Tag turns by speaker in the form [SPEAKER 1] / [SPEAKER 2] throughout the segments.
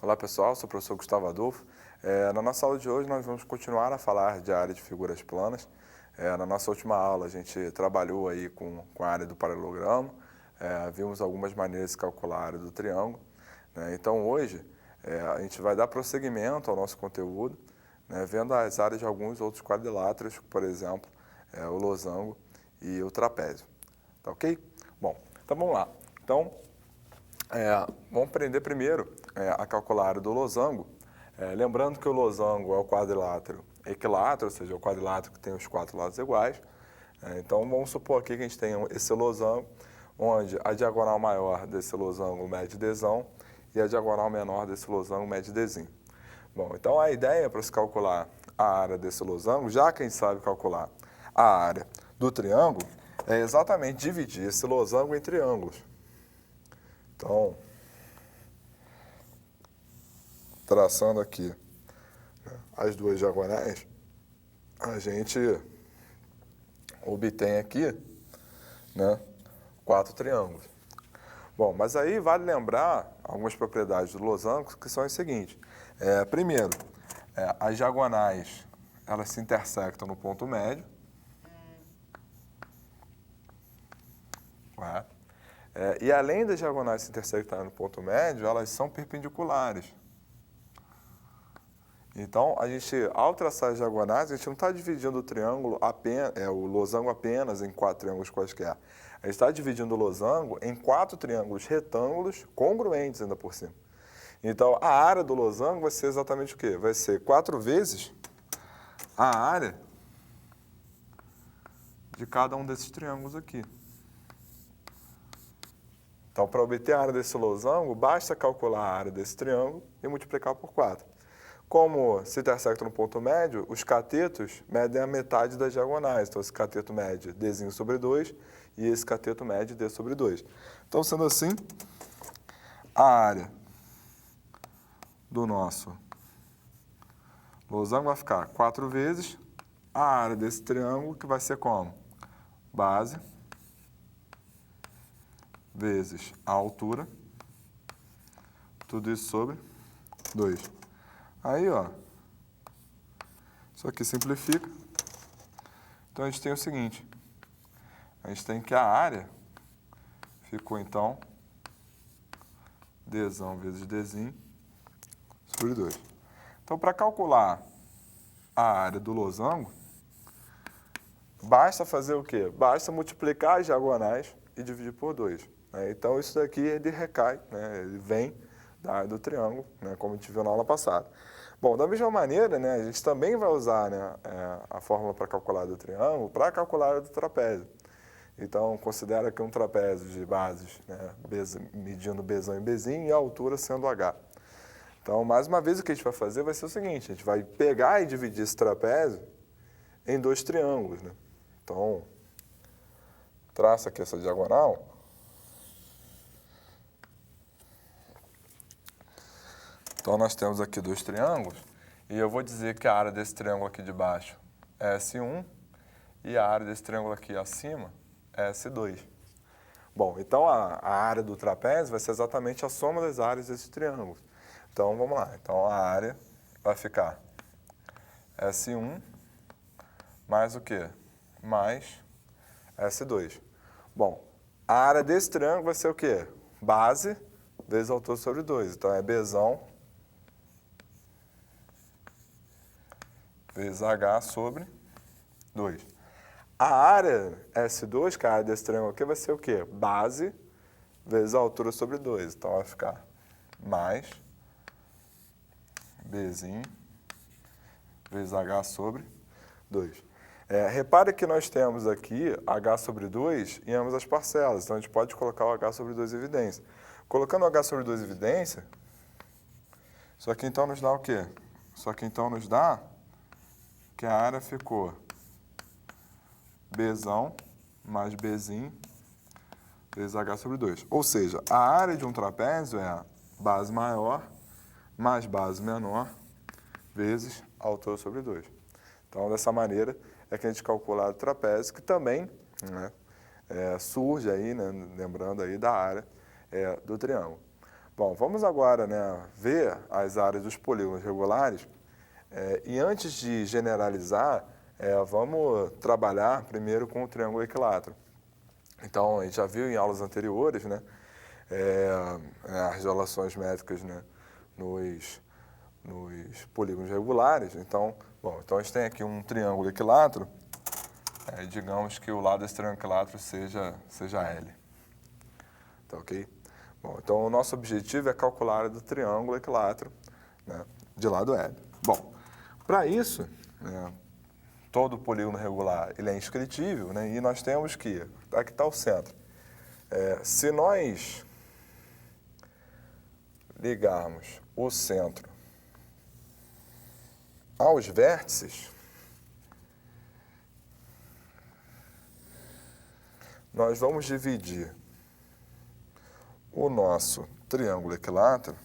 [SPEAKER 1] Olá pessoal, sou o professor Gustavo Adolfo. Na nossa aula de hoje nós vamos continuar a falar de área de figuras planas. Na nossa última aula a gente trabalhou aí com a área do paralelogramo, vimos algumas maneiras de calcular a área do triângulo, né? Então hoje a gente vai dar prosseguimento ao nosso conteúdo, né, vendo as áreas de alguns outros quadriláteros, por exemplo, o losango e o trapézio. Tá ok? Bom, então vamos lá. Então, vamos aprender primeiro a calcular a área do losango. Lembrando que o losango é o quadrilátero equilátero, ou seja, é o quadrilátero que tem os quatro lados iguais. Então, vamos supor aqui que a gente tem esse losango, onde a diagonal maior desse losango mede Dzão e a diagonal menor desse losango mede Dzinho. Bom, então a ideia para se calcular a área desse losango, já que a gente sabe calcular a área do triângulo, é exatamente dividir esse losango em triângulos. Então, traçando aqui as duas diagonais, a gente obtém aqui, né, 4 triângulos. Bom, mas aí vale lembrar algumas propriedades do losango que são as seguintes. Primeiro, as diagonais elas se intersectam no ponto médio. Correto? E além das diagonais se intersectarem no ponto médio, elas são perpendiculares. Então, ao traçar as diagonais, a gente não está dividindo o triângulo o losango apenas em 4 triângulos quaisquer. A gente está dividindo o losango em 4 triângulos retângulos congruentes ainda por cima. Então, a área do losango vai ser exatamente o quê? Vai ser 4 vezes a área de cada um desses triângulos aqui. Então, para obter a área desse losango, basta calcular a área desse triângulo e multiplicar por 4. Como se intersectam no ponto médio, os catetos medem a metade das diagonais. Então, esse cateto mede Dzinho sobre 2 e esse cateto mede D sobre 2. Então, sendo assim, a área do nosso losango vai ficar 4 vezes a área desse triângulo, que vai ser como? Base vezes a altura, tudo isso sobre 2. Aí, ó, isso aqui simplifica. Então, a gente tem o seguinte. A gente tem que a área ficou, então, Dzão vezes Dzinho sobre 2. Então, para calcular a área do losango, basta fazer o quê? Basta multiplicar as diagonais e dividir por 2. Então, isso daqui ele recai, né? Ele vem da área do triângulo, né? Como a gente viu na aula passada. Bom, da mesma maneira, né, a gente também vai usar, né, a fórmula para calcular do triângulo para calcular a do trapézio. Então, considera que um trapézio de bases, né, medindo Bzão e Bzinho e a altura sendo H. Então, mais uma vez, o que a gente vai fazer vai ser o seguinte, a gente vai pegar e dividir esse trapézio em 2 triângulos, né? Então, traça aqui essa diagonal. Então, nós temos aqui 2 triângulos, e eu vou dizer que a área desse triângulo aqui de baixo é S1, e a área desse triângulo aqui acima é S2. Bom, então a área do trapézio vai ser exatamente a soma das áreas desses triângulos. Então, vamos lá. Então, a área vai ficar S1 mais o quê? Mais S2. Bom, a área desse triângulo vai ser o quê? Base vezes altura sobre 2. Então, é Bzão vezes H sobre 2. A área S2, que é a área desse triângulo aqui, vai ser o quê? Base vezes a altura sobre 2. Então, vai ficar mais Bzinho vezes H sobre 2. Repare que nós temos aqui H sobre 2 em ambas as parcelas. Então, a gente pode colocar o H sobre 2 em evidência. Colocando o H sobre 2 em evidência, isso aqui então nos dá o quê? Isso aqui então nos dá que a área ficou Bzão mais Bzinho vezes H sobre 2. Ou seja, a área de um trapézio é base maior mais base menor vezes a altura sobre 2. Então, dessa maneira é que a gente calcula o trapézio, que também, né, surge aí, né, lembrando aí da área do triângulo. Bom, vamos agora, né, ver as áreas dos polígonos regulares. E antes de generalizar, vamos trabalhar primeiro com o triângulo equilátero. Então, a gente já viu em aulas anteriores, né, as relações métricas, né, nos polígonos regulares. Então, então a gente tem aqui um triângulo equilátero, digamos que o lado desse triângulo equilátero seja L. Tá ok? Bom, então o nosso objetivo é calcular a área do triângulo equilátero, né, de lado L. Bom, para isso, né, todo polígono regular ele é inscritível, né, e nós temos que, aqui está o centro, se nós ligarmos o centro aos vértices, nós vamos dividir o nosso triângulo equilátero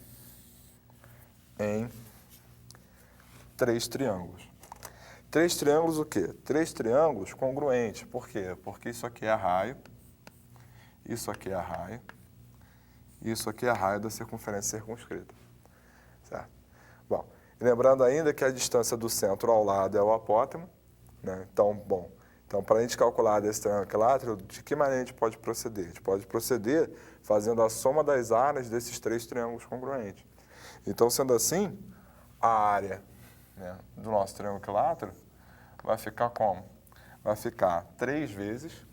[SPEAKER 1] em 3 triângulos. 3 triângulos o quê? 3 triângulos congruentes. Por quê? Porque isso aqui é raio, isso aqui é raio, isso aqui é raio da circunferência circunscrita. Certo? Bom, lembrando ainda que a distância do centro ao lado é o apótemo, né? Então, para a gente calcular desse triângulo equilátero, de que maneira a gente pode proceder? A gente pode proceder fazendo a soma das áreas desses 3 triângulos congruentes. Então, sendo assim, a área, né, do nosso triângulo equilátero vai ficar como? Vai ficar 3 vezes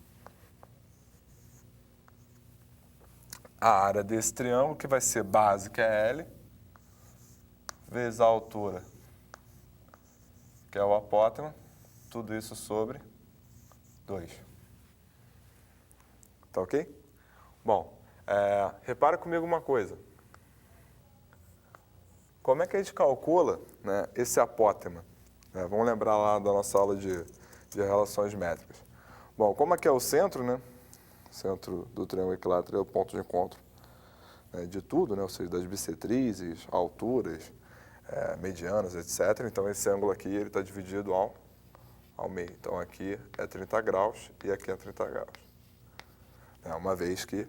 [SPEAKER 1] a área desse triângulo, que vai ser base, que é L, vezes a altura, que é o apótemo, tudo isso sobre 2. Tá ok? Bom, repara comigo uma coisa. Como é que a gente calcula, né, esse apótema? Vamos lembrar lá da nossa aula de relações métricas. Bom, como aqui é o centro, né? O centro do triângulo equilátero é o ponto de encontro, né, de tudo, né? Ou seja, das bissetrizes, alturas, medianas, etc. Então, esse ângulo aqui está dividido ao meio. Então, aqui é 30 graus e aqui é 30 graus. Uma vez que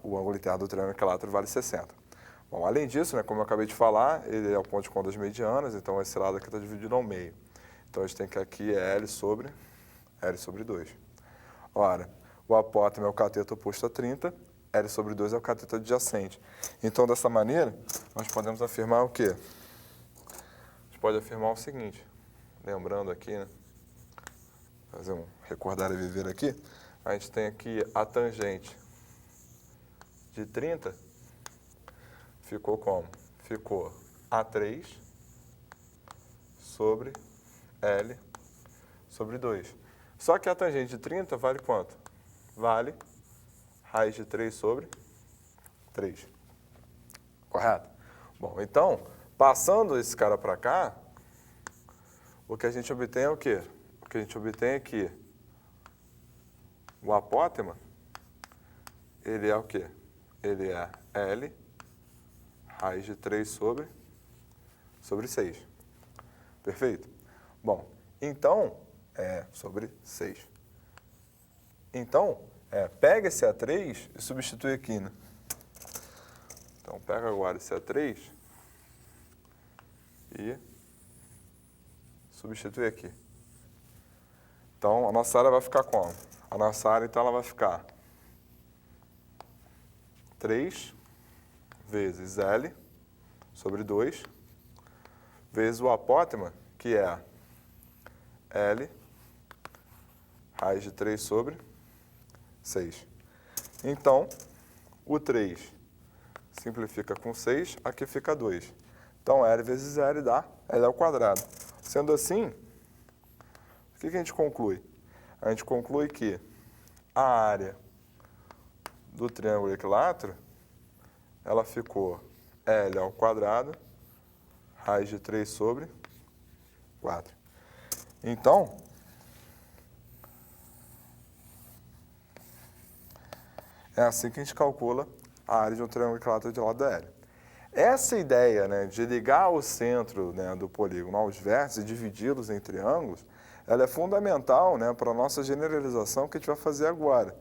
[SPEAKER 1] o ângulo interno do triângulo equilátero vale 60. Bom, além disso, né, como eu acabei de falar, ele é o ponto de encontro das medianas, então esse lado aqui está dividido ao meio. Então, a gente tem que aqui é L sobre 2. Ora, o apótemo é o cateto oposto a 30, L sobre 2 é o cateto adjacente. Então, dessa maneira, nós podemos afirmar o quê? A gente pode afirmar o seguinte, lembrando aqui, né, fazer um recordar e viver aqui, a gente tem aqui a tangente de 30, ficou como? Ficou A3 sobre L sobre 2. Só que a tangente de 30 vale quanto? Vale raiz de 3 sobre 3. Correto? Bom, então, passando esse cara para cá, o que a gente obtém é o quê? O que a gente obtém é que o apótema, ele é o quê? Ele é L raiz de 3 sobre 6. Perfeito? Bom, então, sobre 6. Então, pega esse A3 e substitui aqui, né? Então, pega agora esse A3 e substitui aqui. Então, a nossa área vai ficar como? A nossa área, então, ela vai ficar 3 vezes L sobre 2, vezes o apótema, que é L raiz de 3 sobre 6. Então, o 3 simplifica com 6, aqui fica 2. Então, L vezes L dá L ao quadrado. Sendo assim, o que a gente conclui? A gente conclui que a área do triângulo equilátero, ela ficou L ao quadrado, raiz de 3 sobre 4. Então, é assim que a gente calcula a área de um triângulo equilátero de lado L. Essa ideia, né, de ligar o centro, né, do polígono aos vértices e dividi-los em triângulos, ela é fundamental, né, para a nossa generalização que a gente vai fazer agora.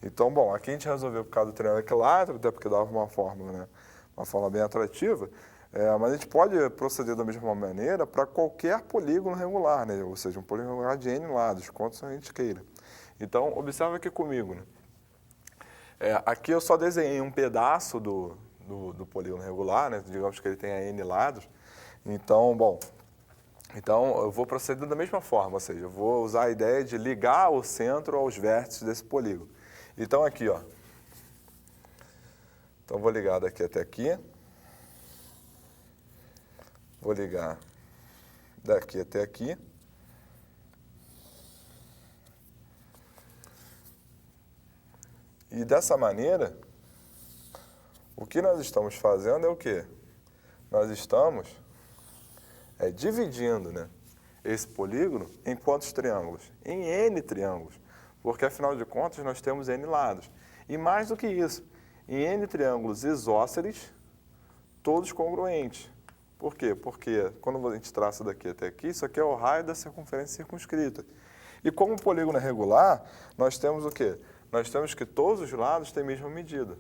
[SPEAKER 1] Então, bom, aqui a gente resolveu por causa do triângulo equilátero, até porque dava uma fórmula, né, uma forma bem atrativa, mas a gente pode proceder da mesma maneira para qualquer polígono regular, né? Ou seja, um polígono regular de N lados, quantos a gente queira. Então, observa aqui comigo, né? Aqui eu só desenhei um pedaço do polígono regular, né? Digamos que ele tenha N lados. Então, bom, eu vou proceder da mesma forma, ou seja, eu vou usar a ideia de ligar o centro aos vértices desse polígono. Então, aqui, ó. Então, vou ligar daqui até aqui. Vou ligar daqui até aqui. E dessa maneira, o que nós estamos fazendo é o quê? Nós estamos dividindo, né, esse polígono em quantos triângulos? Em N triângulos, porque afinal de contas nós temos N lados. E mais do que isso, em N triângulos isósceles, todos congruentes. Por quê? Porque quando a gente traça daqui até aqui, isso aqui é o raio da circunferência circunscrita. E como o polígono é regular, nós temos o quê? Nós temos que todos os lados têm a mesma medida.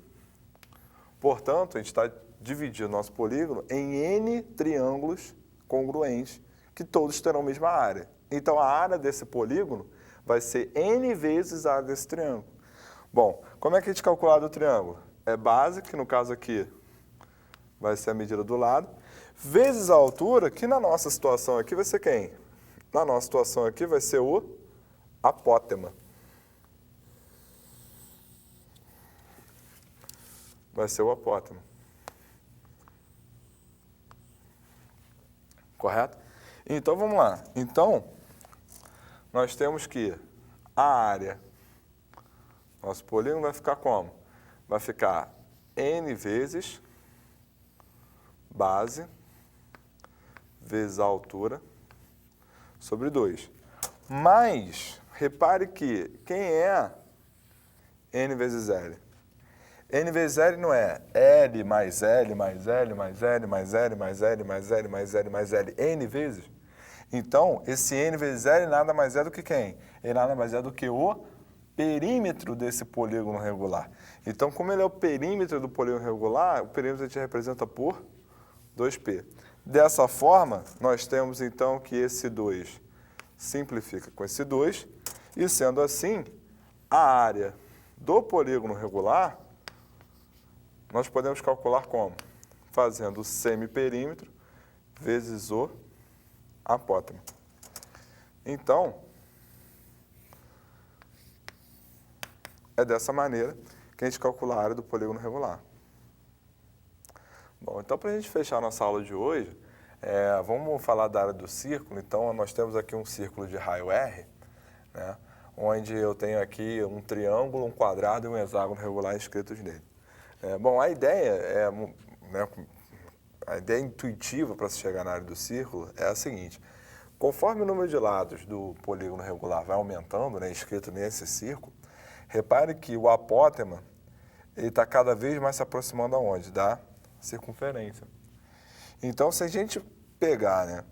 [SPEAKER 1] Portanto, a gente está dividindo nosso polígono em N triângulos congruentes, que todos terão a mesma área. Então, a área desse polígono vai ser N vezes a área desse triângulo. Bom, como é que a gente calcula o triângulo? É base, que no caso aqui vai ser a medida do lado, vezes a altura, que na nossa situação aqui vai ser quem? Na nossa situação aqui vai ser o apótema. Vai ser o apótema. Correto? Então, vamos lá. Então, nós temos que a área, nosso polígono vai ficar como? Vai ficar N vezes base vezes a altura sobre 2. Mas, repare que quem é N vezes L? N vezes L não é L mais L mais L mais L mais L mais L mais L mais L mais L, N vezes. Então, esse N vezes L nada mais é do que quem? Ele nada mais é do que o perímetro desse polígono regular. Então, como ele é o perímetro do polígono regular, o perímetro a gente representa por 2P. Dessa forma, nós temos então que esse 2 simplifica com esse 2, e sendo assim, a área do polígono regular, nós podemos calcular como? Fazendo o semiperímetro vezes o apótema. Então, é dessa maneira que a gente calcula a área do polígono regular. Bom, então para a gente fechar a nossa aula de hoje, vamos falar da área do círculo. Então, nós temos aqui um círculo de raio R, né, onde eu tenho aqui um triângulo, um quadrado e um hexágono regular escritos nele. Bom, a ideia a ideia intuitiva para se chegar na área do círculo é a seguinte: conforme o número de lados do polígono regular vai aumentando, né, escrito nesse círculo, repare que o apótema ele está cada vez mais se aproximando aonde? Da circunferência. Então, se a gente pegar, né,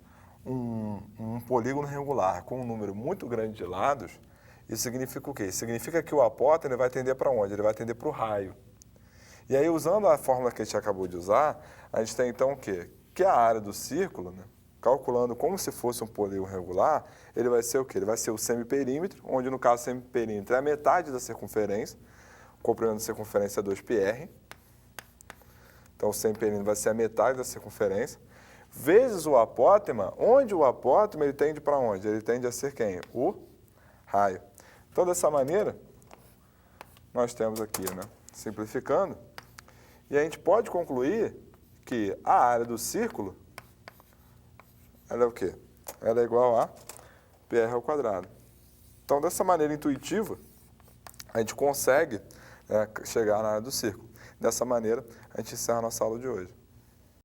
[SPEAKER 1] um polígono regular com um número muito grande de lados, isso significa o quê? Significa que o apótema ele vai tender para onde? Ele vai tender para o raio. E aí, usando a fórmula que a gente acabou de usar, a gente tem então o quê? Que a área do círculo, né, calculando como se fosse um polígono regular, ele vai ser o quê? Ele vai ser o semiperímetro, onde no caso o semiperímetro é a metade da circunferência, o comprimento da circunferência é 2πr. Então, o semiperímetro vai ser a metade da circunferência, vezes o apótema, onde o apótema ele tende para onde? Ele tende a ser quem? O raio. Então, dessa maneira, nós temos aqui, né, simplificando, e a gente pode concluir que a área do círculo, ela é o quê? Ela é igual a PR ao quadrado. Então, dessa maneira intuitiva, a gente consegue chegar na área do círculo. Dessa maneira, a gente encerra a nossa aula de hoje.